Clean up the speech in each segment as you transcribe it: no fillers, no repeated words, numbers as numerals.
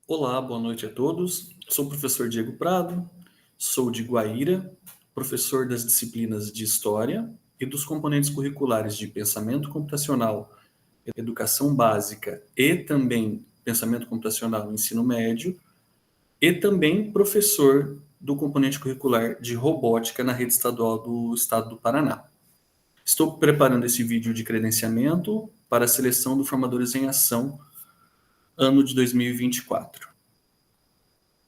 Olá, boa noite a todos. Sou o professor Diego Prado, sou de Guaíra, professor das disciplinas de História e dos componentes curriculares de Pensamento Computacional, Educação Básica e também Pensamento Computacional no Ensino Médio, e também professor do componente curricular de Robótica na rede estadual do Estado do Paraná. Estou preparando esse vídeo de credenciamento para a seleção do Formadores em Ação, ano de 2024.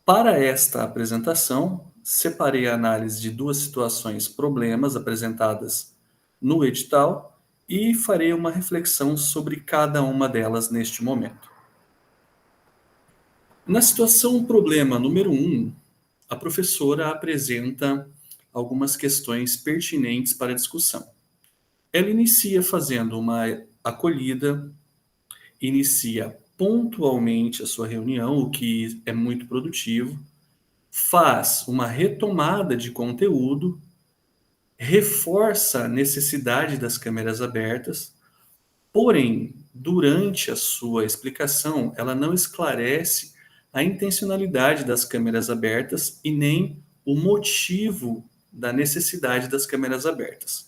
Para esta apresentação, separei a análise de duas situações problemas apresentadas no edital e farei uma reflexão sobre cada uma delas neste momento. Na situação problema número 1, a professora apresenta algumas questões pertinentes para discussão. Ela inicia fazendo uma acolhida, inicia pontualmente a sua reunião, o que é muito produtivo, faz uma retomada de conteúdo, reforça a necessidade das câmeras abertas, porém, durante a sua explicação, ela não esclarece a intencionalidade das câmeras abertas e nem o motivo da necessidade das câmeras abertas.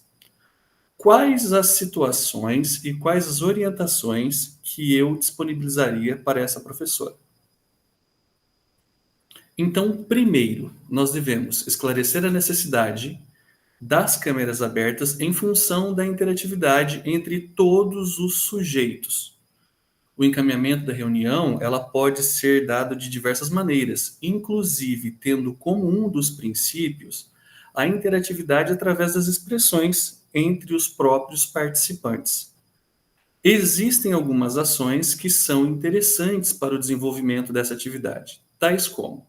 Quais as situações e quais as orientações que eu disponibilizaria para essa professora? Então, primeiro, nós devemos esclarecer a necessidade das câmeras abertas em função da interatividade entre todos os sujeitos. O encaminhamento da reunião, ela pode ser dado de diversas maneiras, inclusive tendo como um dos princípios a interatividade através das expressões entre os próprios participantes. Existem algumas ações que são interessantes para o desenvolvimento dessa atividade, tais como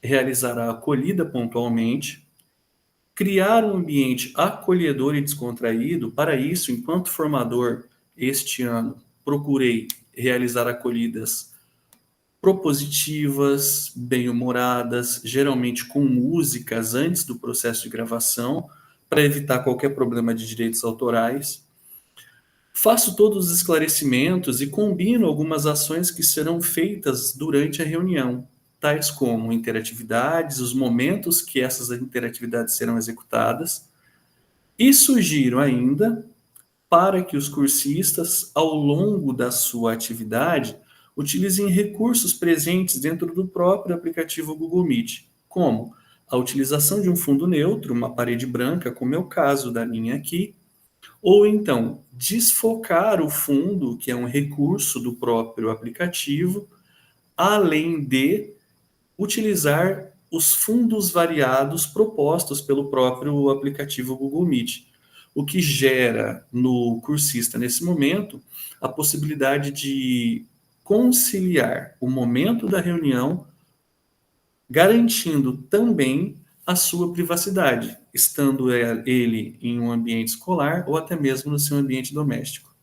realizar a acolhida pontualmente, criar um ambiente acolhedor e descontraído. Para isso, enquanto formador, este ano, procurei realizar acolhidas propositivas, bem-humoradas, geralmente com músicas antes do processo de gravação, para evitar qualquer problema de direitos autorais. Faço todos os esclarecimentos e combino algumas ações que serão feitas durante a reunião, tais como interatividades, os momentos que essas interatividades serão executadas, e sugiro ainda para que os cursistas, ao longo da sua atividade, utilizem recursos presentes dentro do próprio aplicativo Google Meet, como a utilização de um fundo neutro, uma parede branca, como é o caso da minha aqui, ou então desfocar o fundo, que é um recurso do próprio aplicativo, além de utilizar os fundos variados propostos pelo próprio aplicativo Google Meet, o que gera no cursista, nesse momento, a possibilidade de conciliar o momento da reunião, garantindo também a sua privacidade, estando ele em um ambiente escolar ou até mesmo no seu ambiente doméstico.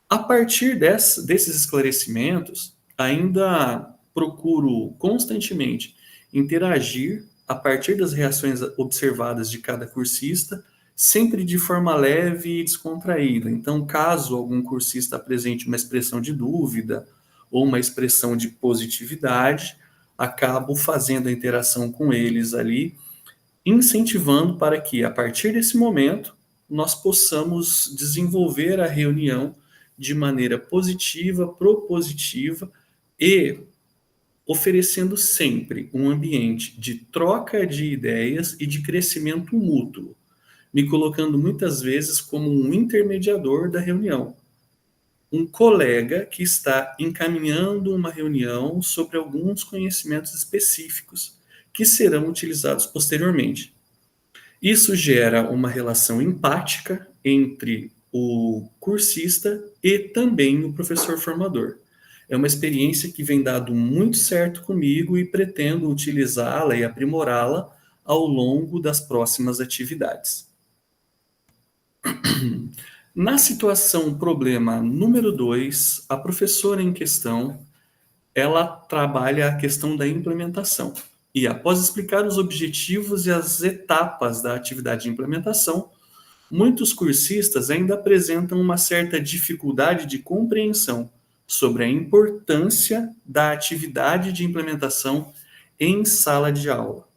A partir desses esclarecimentos, ainda procuro constantemente interagir a partir das reações observadas de cada cursista, sempre de forma leve e descontraída. Então, caso algum cursista apresente uma expressão de dúvida ou uma expressão de positividade, acabo fazendo a interação com eles ali, incentivando para que, a partir desse momento, nós possamos desenvolver a reunião de maneira positiva, propositiva e oferecendo sempre um ambiente de troca de ideias e de crescimento mútuo, me colocando muitas vezes como um intermediador da reunião, um colega que está encaminhando uma reunião sobre alguns conhecimentos específicos que serão utilizados posteriormente. Isso gera uma relação empática entre o cursista e também o professor formador. É uma experiência que vem dado muito certo comigo e pretendo utilizá-la e aprimorá-la ao longo das próximas atividades. Na situação problema número 2, a professora em questão, ela trabalha a questão da implementação. E após explicar os objetivos e as etapas da atividade de implementação, muitos cursistas ainda apresentam uma certa dificuldade de compreensão sobre a importância da atividade de implementação em sala de aula.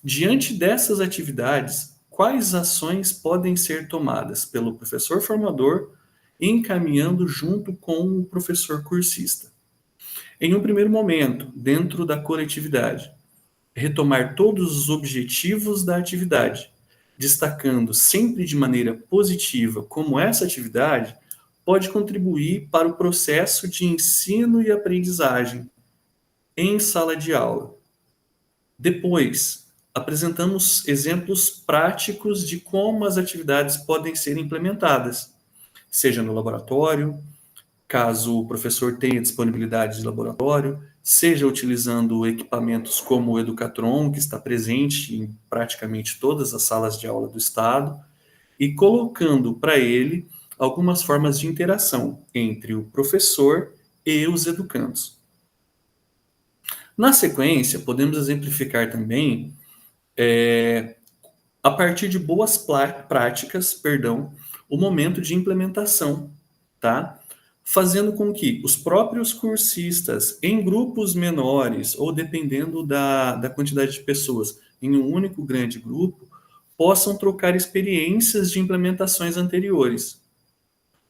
Diante dessas atividades, quais ações podem ser tomadas pelo professor formador, encaminhando junto com o professor cursista? Em um primeiro momento, dentro da coletividade, retomar todos os objetivos da atividade, destacando sempre de maneira positiva como essa atividade pode contribuir para o processo de ensino e aprendizagem em sala de aula. Depois, apresentamos exemplos práticos de como as atividades podem ser implementadas, seja no laboratório, caso o professor tenha disponibilidade de laboratório, seja utilizando equipamentos como o Educatron, que está presente em praticamente todas as salas de aula do estado, e colocando para ele algumas formas de interação entre o professor e os educandos. Na sequência, podemos exemplificar também, a partir de boas práticas, o momento de implementação, tá? Fazendo com que os próprios cursistas, em grupos menores, ou dependendo da quantidade de pessoas, em um único grande grupo, possam trocar experiências de implementações anteriores.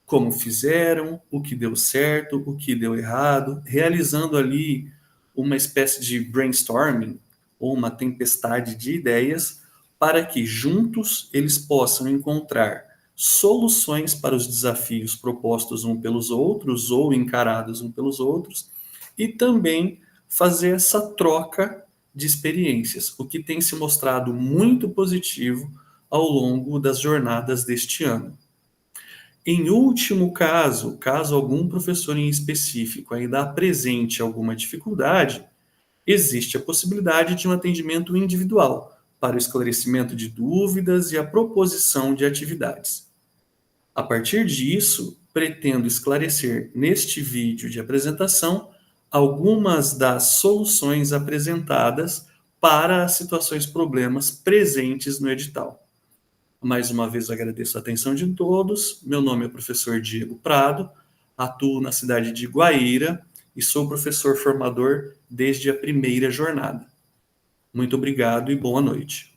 Como fizeram, o que deu certo, o que deu errado, realizando ali uma espécie de brainstorming, ou uma tempestade de ideias, para que juntos eles possam encontrar soluções para os desafios propostos um pelos outros ou encarados um pelos outros, e também fazer essa troca de experiências, o que tem se mostrado muito positivo ao longo das jornadas deste ano. Em último caso, caso algum professor em específico ainda apresente alguma dificuldade, existe a possibilidade de um atendimento individual para o esclarecimento de dúvidas e a proposição de atividades. A partir disso, pretendo esclarecer neste vídeo de apresentação algumas das soluções apresentadas para as situações problemas presentes no edital. Mais uma vez agradeço a atenção de todos. Meu nome é o professor Diego Prado, atuo na cidade de Guaíra e sou professor formador desde a primeira jornada. Muito obrigado e boa noite.